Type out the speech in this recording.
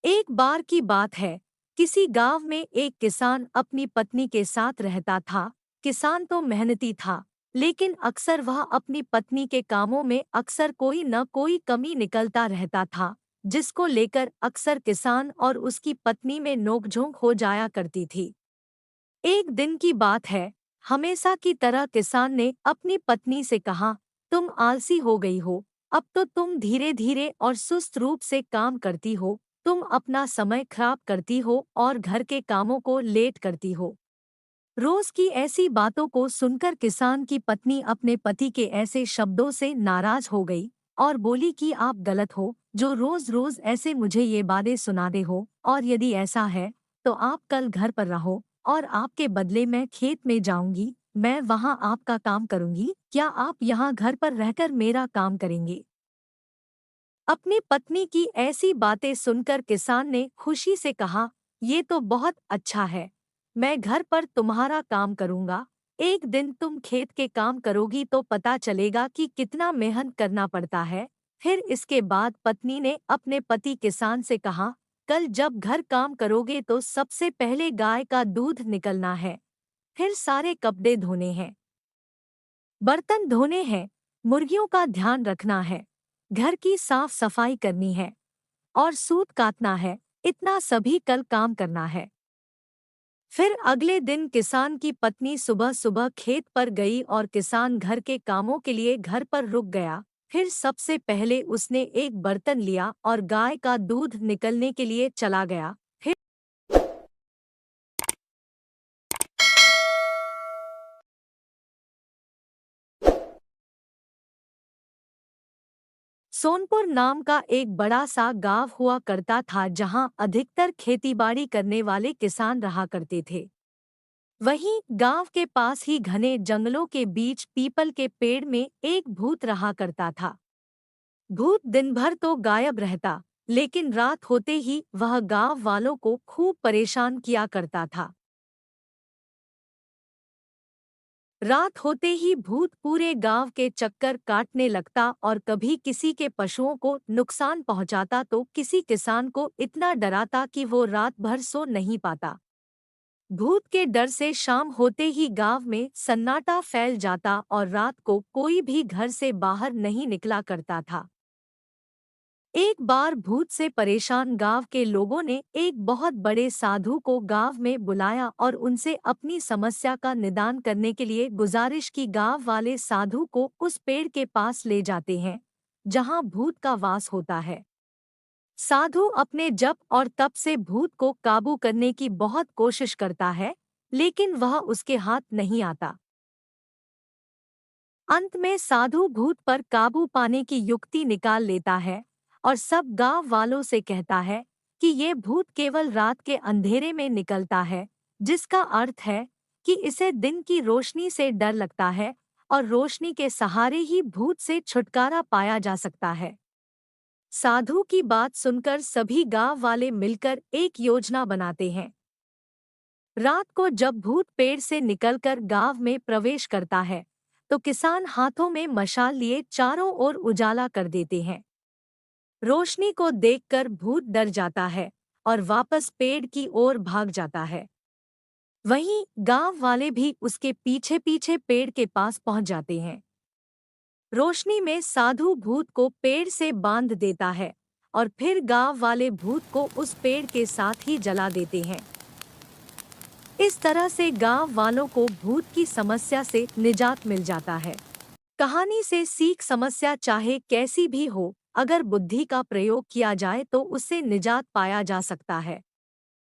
एक बार की बात है। किसी गांव में एक किसान अपनी पत्नी के साथ रहता था। किसान तो मेहनती था, लेकिन अक्सर वह अपनी पत्नी के कामों में अक्सर कोई न कोई कमी निकलता रहता था, जिसको लेकर अक्सर किसान और उसकी पत्नी में नोकझोंक हो जाया करती थी। एक दिन की बात है। हमेशा की तरह किसान ने अपनी पत्नी से कहा, तुम आलसी हो गई हो। अब तो तुम धीरे धीरे और सुस्त रूप से काम करती हो। तुम अपना समय खराब करती हो और घर के कामों को लेट करती हो। रोज की ऐसी बातों को सुनकर किसान की पत्नी अपने पति के ऐसे शब्दों से नाराज हो गई और बोली कि आप गलत हो, जो रोज रोज ऐसे मुझे ये बातें सुनाते हो। और यदि ऐसा है तो आप कल घर पर रहो और आपके बदले मैं खेत में जाऊंगी। मैं वहां आपका काम करूंगी। क्या आप यहाँ घर पर रहकर मेरा काम करेंगे? अपनी पत्नी की ऐसी बातें सुनकर किसान ने खुशी से कहा, ये तो बहुत अच्छा है। मैं घर पर तुम्हारा काम करूंगा। एक दिन तुम खेत के काम करोगी तो पता चलेगा कि कितना मेहनत करना पड़ता है। फिर इसके बाद पत्नी ने अपने पति किसान से कहा, कल जब घर काम करोगे तो सबसे पहले गाय का दूध निकलना है। फिर सारे कपड़े धोने हैं, बर्तन धोने हैं, मुर्गियों का ध्यान रखना है, घर की साफ सफाई करनी है और सूत काटना है। इतना सभी कल काम करना है। फिर अगले दिन किसान की पत्नी सुबह सुबह खेत पर गई और किसान घर के कामों के लिए घर पर रुक गया। फिर सबसे पहले उसने एक बर्तन लिया और गाय का दूध निकलने के लिए चला गया। फिर सोनपुर नाम का एक बड़ा सा गांव हुआ करता था, जहां अधिकतर खेतीबाड़ी करने वाले किसान रहा करते थे। वहीं गांव के पास ही घने जंगलों के बीच पीपल के पेड़ में एक भूत रहा करता था। भूत दिन भर तो गायब रहता, लेकिन रात होते ही वह गांव वालों को खूब परेशान किया करता था। रात होते ही भूत पूरे गांव के चक्कर काटने लगता और कभी किसी के पशुओं को नुकसान पहुंचाता तो किसी किसान को इतना डराता कि वो रात भर सो नहीं पाता। भूत के डर से शाम होते ही गांव में सन्नाटा फैल जाता और रात को कोई भी घर से बाहर नहीं निकला करता था। एक बार भूत से परेशान गांव के लोगों ने एक बहुत बड़े साधु को गांव में बुलाया और उनसे अपनी समस्या का निदान करने के लिए गुजारिश की। गांव वाले साधु को उस पेड़ के पास ले जाते हैं जहां भूत का वास होता है। साधु अपने जप और तप से भूत को काबू करने की बहुत कोशिश करता है, लेकिन वह उसके हाथ नहीं आता। अंत में साधु भूत पर काबू पाने की युक्ति निकाल लेता है और सब गांव वालों से कहता है कि ये भूत केवल रात के अंधेरे में निकलता है, जिसका अर्थ है कि इसे दिन की रोशनी से डर लगता है और रोशनी के सहारे ही भूत से छुटकारा पाया जा सकता है। साधु की बात सुनकर सभी गांव वाले मिलकर एक योजना बनाते हैं। रात को जब भूत पेड़ से निकलकर गांव में प्रवेश करता है, तो किसान हाथों में मशाल लिए चारों ओर उजाला कर देते हैं। रोशनी को देखकर भूत डर जाता है और वापस पेड़ की ओर भाग जाता है। वहीं गांव वाले भी उसके पीछे पीछे पेड़ के पास पहुंच जाते हैं। रोशनी में साधु भूत को पेड़ से बांध देता है और फिर गांव वाले भूत को उस पेड़ के साथ ही जला देते हैं। इस तरह से गांव वालों को भूत की समस्या से निजात मिल जाता है। कहानी से सीख, समस्या चाहे कैसी भी हो, अगर बुद्धि का प्रयोग किया जाए तो उससे निजात पाया जा सकता है।